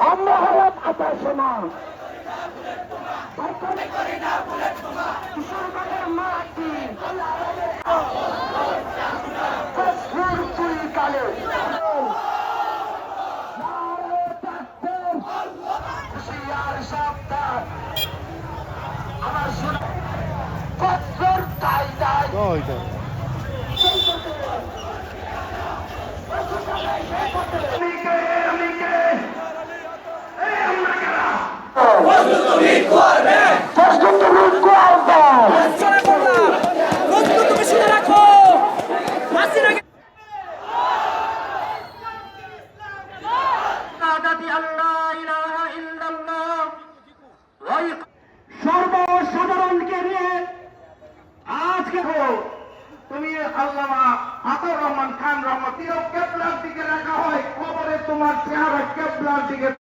আমরা হলাম আঠার সোনা কালে আমার শোনা কত্তর তাই তাই সর্বসাধারণকে নিয়ে আজকে তুমি আল্লামা আতাউর রহমান খান রহমতিও কেবলার দিকে রাখা হয়, খবরে তোমার চেহারা কেবলার দিকে।